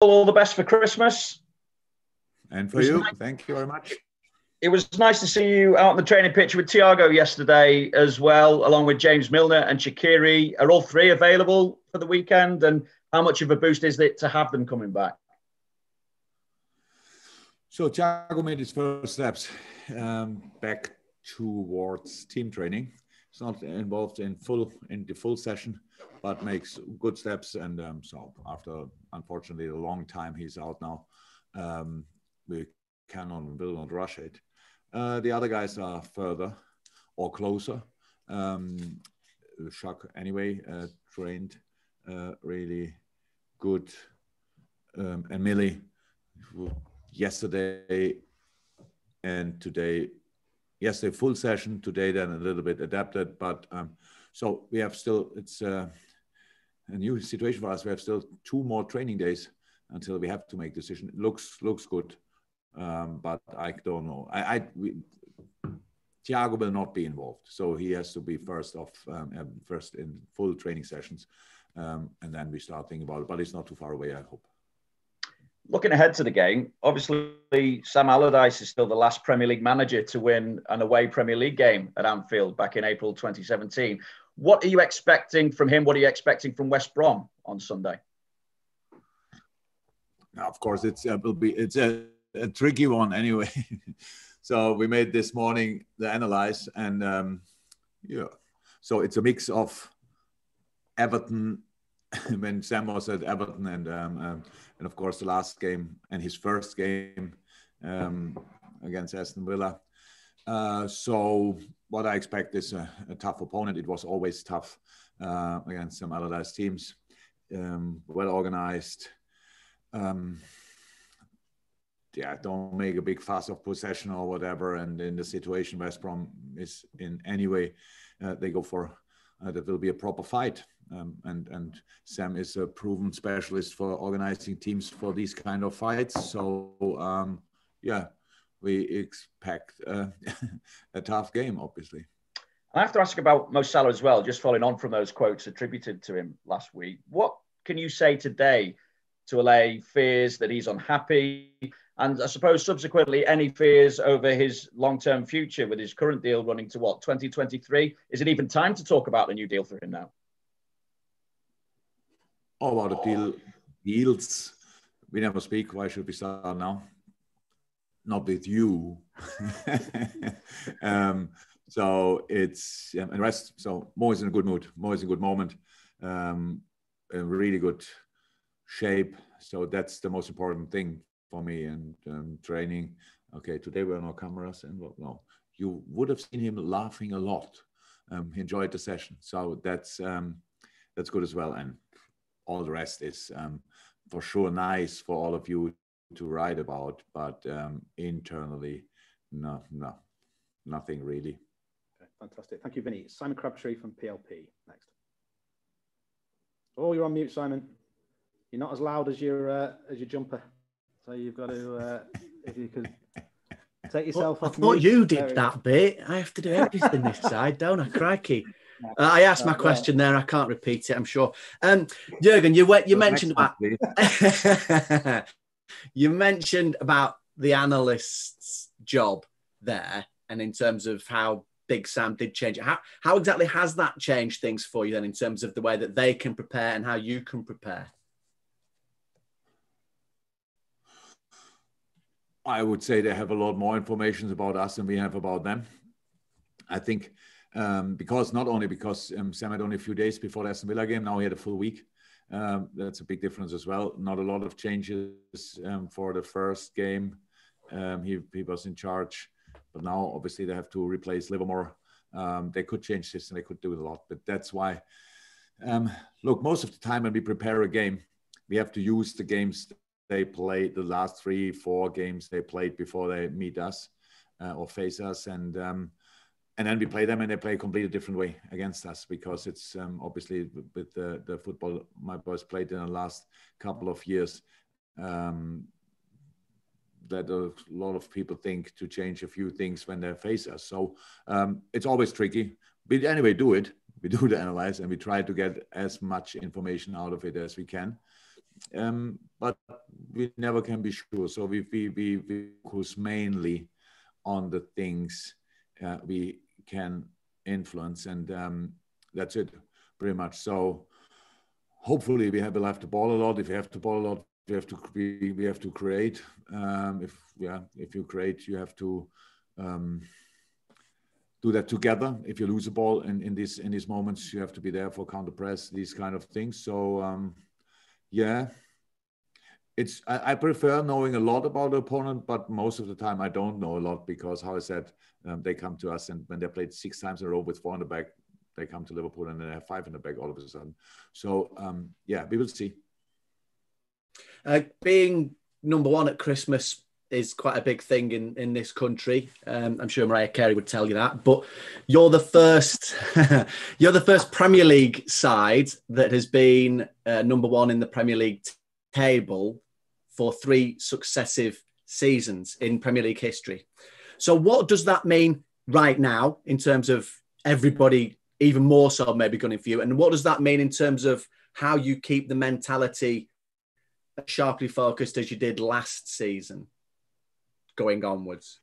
all the best for Christmas. And for you, thank you very much. It was nice to see you out on the training pitch with Thiago yesterday as well, along with James Milner and Shaqiri. Are all three available for the weekend? And how much of a boost is it to have them coming back? So Thiago made his first steps back towards team training. He's not involved in the full session, but makes good steps. And so after, unfortunately, a long time he's out now, we will not rush it. The other guys are further or closer. Shaq, anyway, trained really good. And Millie, yesterday and today, yesterday full session, today then a little bit adapted. But so we have still, it's a new situation for us. We have still 2 more training days until we have to make decision. It looks good. But I don't know. Thiago will not be involved, so he has to be first in full training sessions, and then we start thinking about it. But it's not too far away, I hope. Looking ahead to the game, obviously Sam Allardyce is still the last Premier League manager to win an away Premier League game at Anfield back in April 2017. What are you expecting from him? What are you expecting from West Brom on Sunday? Now, of course, it's a tricky one anyway. So we made this morning the analyse, and so it's a mix of Everton when Sam was at Everton, and of course the last game and his first game against Aston Villa. So what I expect is a tough opponent. It was always tough against some Allardyce teams, well organized. Don't make a big fuss of possession or whatever. And in the situation West Brom is in anyway, they go for that will be a proper fight. And Sam is a proven specialist for organizing teams for these kind of fights. So we expect a tough game, obviously. I have to ask about Mo Salah as well, just following on from those quotes attributed to him last week. What can you say today to allay fears that he's unhappy? And I suppose subsequently, any fears over his long-term future with his current deal running to 2023? Is it even time to talk about a new deal for him now? Oh, about the deals, we never speak. Why should we start now? Not with you. So it's and the rest. So Mo is in a good mood. Mo is in a good moment. In really good shape. So that's the most important thing for me, and training. Okay, today we're on cameras, and no, you would have seen him laughing a lot. He enjoyed the session, so that's good as well. And all the rest is for sure nice for all of you to write about, but internally, no, nothing really. Okay, fantastic. Thank you, Vinny. Simon Crabtree from PLP next. Oh, you're on mute, Simon. You're not as loud as your jumper. So you've got to, if you could take yourself off. I thought you did that bit. I have to do everything this side, don't I? Crikey. I asked my question there. I can't repeat it, I'm sure. Jurgen, you mentioned about you mentioned about the analyst's job there, and in terms of how Big Sam did change it. How exactly has that changed things for you then, in terms of the way that they can prepare and how you can prepare? I would say they have a lot more information about us than we have about them. I think because not only because Sam had only a few days before the Aston Villa game, now he had a full week. That's a big difference as well. Not a lot of changes for the first game. He was in charge, but now obviously they have to replace Liverpool. They could change this and they could do a lot, but that's why. Look, most of the time when we prepare a game, we have to use the games they played, the last 3-4 games they played before they meet us or face us, and then we play them and they play a completely different way against us, because it's obviously with the football my boys played in the last couple of years, that a lot of people think to change a few things when they face us. So it's always tricky. But anyway, we do the analyze, and we try to get as much information out of it as we can. but we never can be sure. So we focus mainly on the things we can influence, and that's it, pretty much. So hopefully we will have the ball a lot. If you have the ball a lot, we have to create. If you create, you have to do that together. If you lose a ball in these moments, you have to be there for counter press, these kind of things. So I prefer knowing a lot about the opponent, but most of the time I don't know a lot because, how I said, they come to us, and when they played 6 times in a row with 4 in the back, they come to Liverpool and they have 5 in the back all of a sudden. So we will see. Being number 1 at Christmas is quite a big thing in this country. I'm sure Mariah Carey would tell you that. But you're the first Premier League side that has been number 1 in the Premier League table for 3 successive seasons in Premier League history. So what does that mean right now in terms of everybody, even more so maybe gunning for you? And what does that mean in terms of how you keep the mentality sharply focused as you did last season going onwards?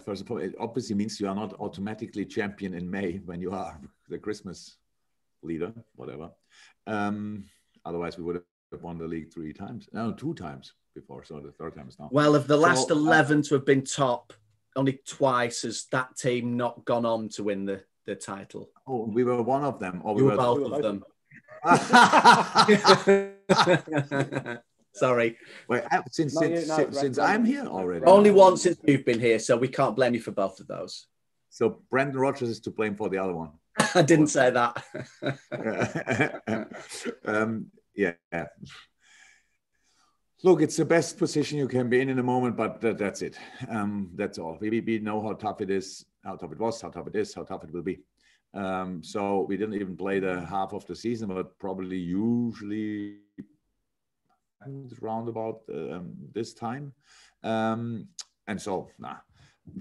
First of all, it obviously means you are not automatically champion in May when you are the Christmas leader, whatever. Otherwise, we would have won the league 2 times before. So the 3rd time is now. Well, of the last 11 to have been top, only twice has that team not gone on to win the title. Oh, we were one of them. Or we were both of them. Sorry. Wait, since I'm here already. Only once since you've been here, so we can't blame you for both of those. So Brendan Rodgers is to blame for the other one. I didn't say that. Look, it's the best position you can be in a moment, but that's it. That's all. We know how tough it is, how tough it was, how tough it is, how tough it will be. So we didn't even play the half of the season, but probably usually round about this time. And so,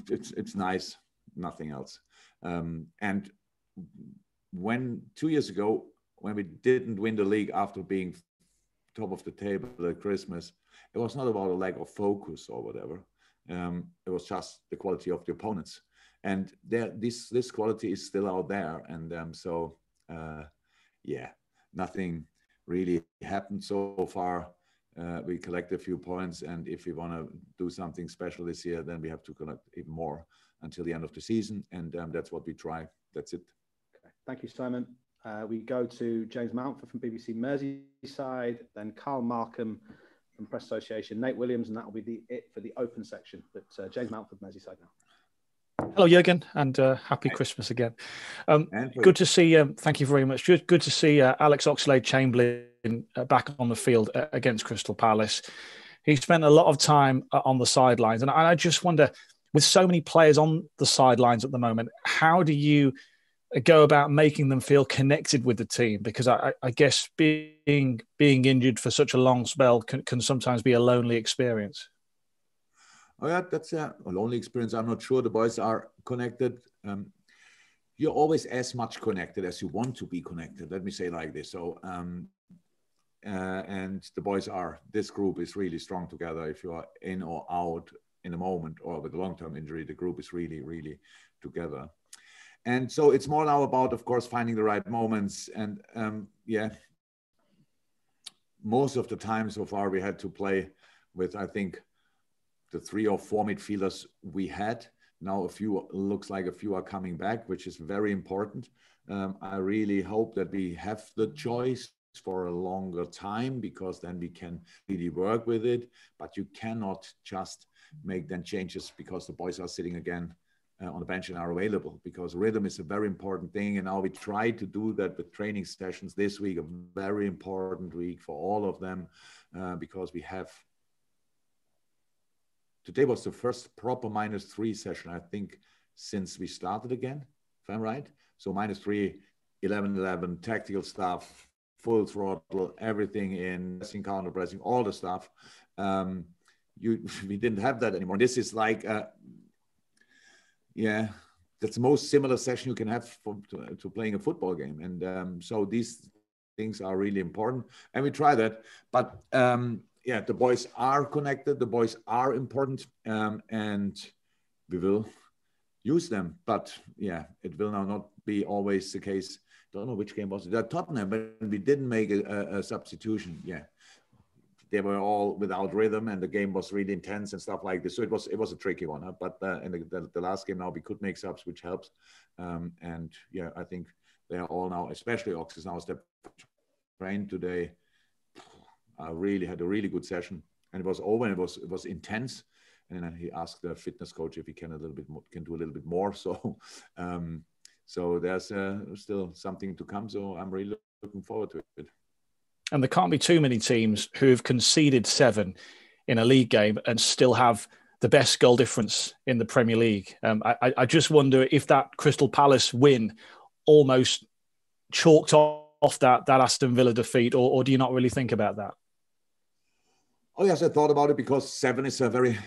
it's nice, nothing else. And when 2 years ago, when we didn't win the league after being top of the table at Christmas, it was not about a lack of focus or whatever. It was just the quality of the opponents. And this quality is still out there. And nothing really happened so far. We collect a few points, and if we want to do something special this year, then we have to collect even more until the end of the season, and that's what we try. That's it. Okay. Thank you, Simon. We go to James Mountford from BBC Merseyside, then Carl Markham from Press Association, Nate Williams, and that will be it for the open section. But James Mountford, Merseyside now. Hello, Jurgen, and happy Christmas again. Good to see you. Thank you very much. Good to see Alex Oxlade-Chamberlain back on the field against Crystal Palace. He spent a lot of time on the sidelines, and I just wonder, with so many players on the sidelines at the moment, how do you go about making them feel connected with the team? Because I guess being injured for such a long spell can sometimes be a lonely experience. Oh yeah, that's a lonely experience. I'm not sure the boys are connected. You're always as much connected as you want to be connected. Let me say it like this. So, and the boys this group is really strong together. If you are in or out in a moment or with a long-term injury, the group is really, really together. And so it's more now about, of course, finding the right moments. And most of the time so far we had to play with, I think, the 3 or 4 midfielders we had. Now looks like a few are coming back, which is very important. I really hope that we have the choice for a longer time, because then we can really work with it. But you cannot just make then changes because the boys are sitting again on the bench and are available, because rhythm is a very important thing. And now we try to do that with training sessions this week, a very important week for all of them, because we have. Today was the first proper -3 session, I think, since we started again, if I'm right. So -3, 11-11, tactical stuff, full throttle, everything in pressing, counter pressing, all the stuff. We didn't have that anymore. This is like, that's the most similar session you can have to playing a football game. And so these things are really important, and we try that. But yeah, the boys are connected, the boys are important, and we will use them. But yeah, it will now not be always the case. Don't know which game was it. At Tottenham, when we didn't make a substitution. Yeah, they were all without rhythm, and the game was really intense and stuff like this. So it was a tricky one. Huh? But in the last game now, we could make subs, which helps. And yeah, I think they are all now, especially Ox is now step trained today. I really had a really good session, and it was over. And it was intense. And then he asked the fitness coach if he can do a little bit more. So so there's still something to come. So I'm really looking forward to it. And there can't be too many teams who have conceded 7 in a league game and still have the best goal difference in the Premier League. I just wonder if that Crystal Palace win almost chalked off that Aston Villa defeat, or do you not really think about that? Oh yes, I thought about it, because 7 is a very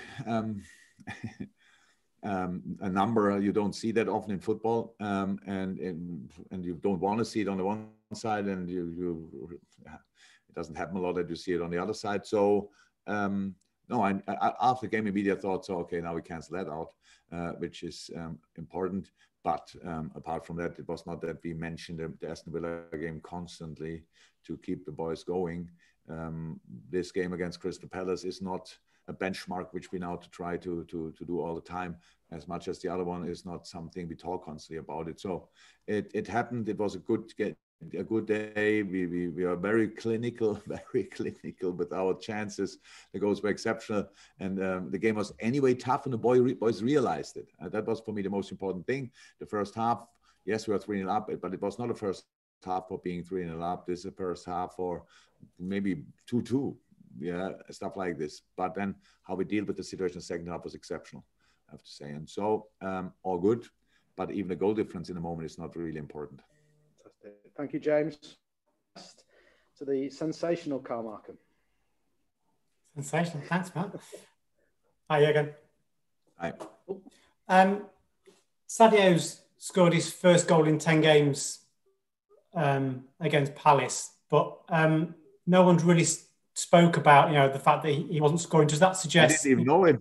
a number you don't see that often in football, and you don't want to see it on the one side, and it doesn't happen a lot that you see it on the other side. So no, I after the game immediately thought, so okay, now we cancel that out, which is important. But apart from that, it was not that we mentioned the Aston Villa game constantly to keep the boys going. This game against Crystal Palace is not a benchmark which we now to try to do all the time, as much as the other one is not something we talk constantly about it. So it happened. It was a good day. We are very clinical with our chances. The goals were exceptional, and the game was anyway tough, and the boys realized it. That was for me the most important thing. The first half, yes, we were 3-0 up, but it was not the first half for being 3-0 up. This is the first half for maybe 2-2. Yeah, stuff like this. But then how we deal with the situation in the second half was exceptional, I have to say. And so all good, but even the goal difference in the moment is not really important. Fantastic. Thank you, James. To the sensational Carl Markham. Sensational. Thanks, Matt. Hi, Jurgen. Hi. Sadio's scored his first goal in 10 games against Palace, but no one's really spoke about, the fact that he wasn't scoring. Does that suggest... I didn't even know it.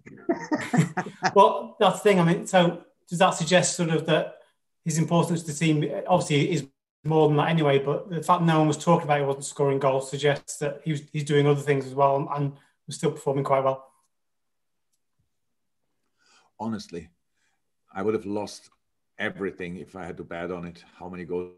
Well, that's the thing. I mean, so does that suggest sort of that his importance to the team obviously is more than that anyway, but the fact no one was talking about he wasn't scoring goals suggests that he's doing other things as well and was still performing quite well? Honestly, I would have lost everything if I had to bet on it. How many goals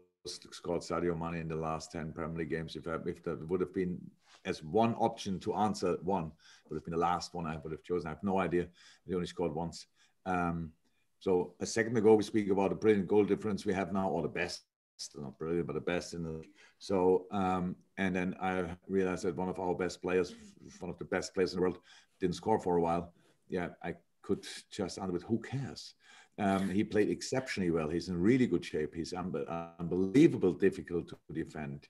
scored Sadio Mane in the last 10 Premier League games? If that would have been as one option to answer one, would have been the last one I would have chosen. I have no idea. He only scored once. So a second ago, we speak about a brilliant goal difference we have now, or the best, not brilliant, but the best in the. So and then I realized that one of our best players, one of the best players in the world, didn't score for a while. Yeah, I could just answer with who cares. He played exceptionally well. He's in really good shape. He's unbelievable difficult to defend.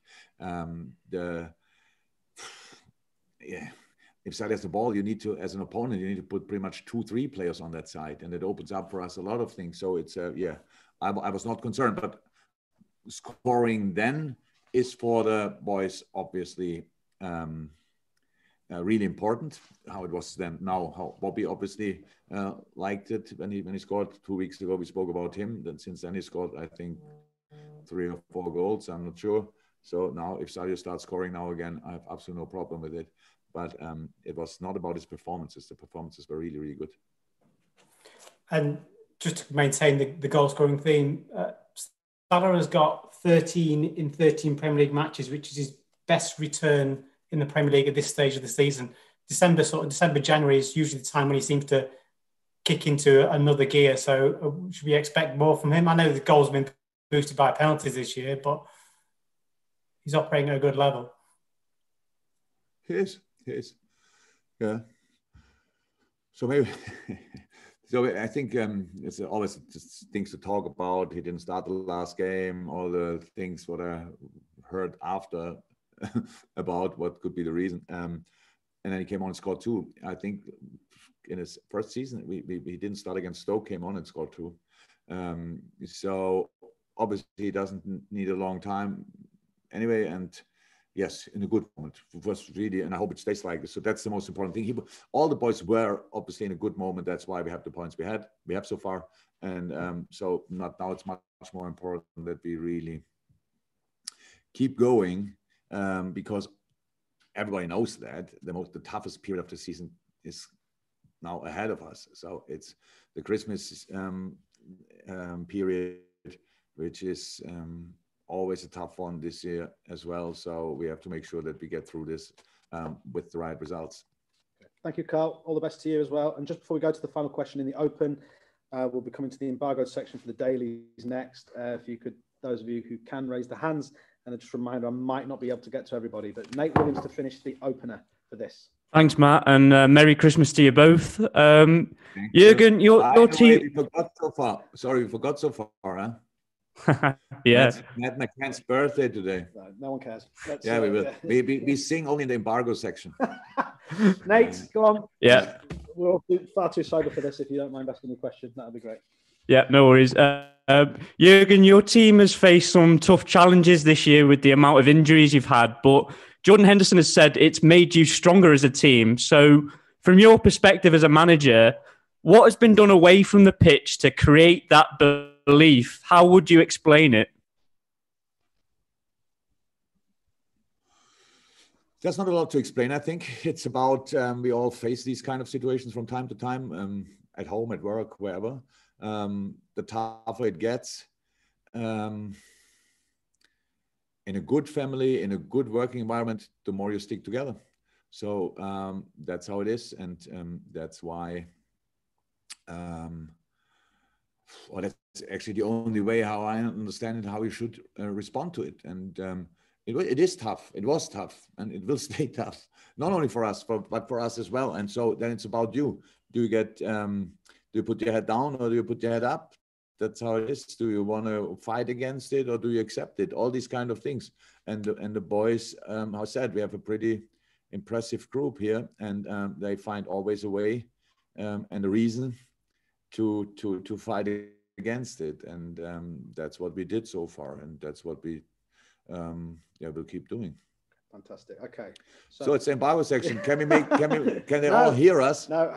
If Sadio has the ball, you need to, as an opponent, you need to put pretty much 2-3 players on that side, and it opens up for us a lot of things. So it's I was not concerned, but scoring then is for the boys obviously really important. How it was then now, how Bobby obviously liked it when he scored 2 weeks ago. We spoke about him. Then since then he scored, I think, 3 or 4 goals. I'm not sure. So now if Sadio starts scoring now again, I have absolutely no problem with it. But it was not about his performances. The performances were really, really good. And just to maintain the goal scoring theme, Salah has got 13 in 13 Premier League matches, which is his best return in the Premier League at this stage of the season. December, January is usually the time when he seems to kick into another gear. So should we expect more from him? I know the goals have been boosted by penalties this year, but he's operating at a good level. He is. Yeah. So maybe, I think it's always just things to talk about. He didn't start the last game, all the things what I heard after about what could be the reason. And then he came on and scored 2. I think in his first season, he didn't start against Stoke, came on and scored 2. So obviously he doesn't need a long time anyway. And Yes, in a good moment. It was really, and I hope it stays like this. So that's the most important thing. All the boys were obviously in a good moment. That's why we have the points we have so far. And so now it's much more important that we really keep going, because everybody knows that the toughest period of the season is now ahead of us. So it's the Christmas period, which is always a tough one this year as well. So we have to make sure that we get through this with the right results. Thank you, Carl. All the best to you as well. And just before we go to the final question in the open, we'll be coming to the embargoed section for the dailies next. If you could, those of you who can raise their hands, and just a reminder, I might not be able to get to everybody, but Nate Williams to finish the opener for this. Thanks, Matt, and Merry Christmas to you both. Jurgen, your team. We forgot so far. Sorry, we forgot so far, huh? Yeah. Matt McCann's birthday today. No one cares. Yeah, we will. We sing only in the embargo section. Nate, go on. Yeah. We're all far too sober for this. If you don't mind asking the question, that would be great. Yeah, no worries. Jurgen, your team has faced some tough challenges this year with the amount of injuries you've had, but Jordan Henderson has said it's made you stronger as a team. So from your perspective as a manager, what has been done away from the pitch to create that belief? How would you explain it? There's not a lot to explain. I think it's about we all face these kind of situations from time to time, at home, at work, wherever. The tougher it gets. In a good family, in a good working environment, the more you stick together. So that's how it is. And that's why, well, that's actually the only way how I understand it, how we should respond to it. And it is tough. It was tough, and it will stay tough, not only for us, but for us as well. And so then it's about you. Do you get, do you put your head down or do you put your head up? That's how it is. Do you want to fight against it or do you accept it? All these kind of things. And the boys, how I said, we have a pretty impressive group here, and they find always a way and a reason to fight against it. And that's what we did so far, and that's what we will keep doing. Fantastic. Okay. So it's the embargo section. Can they all hear us? No, hang on.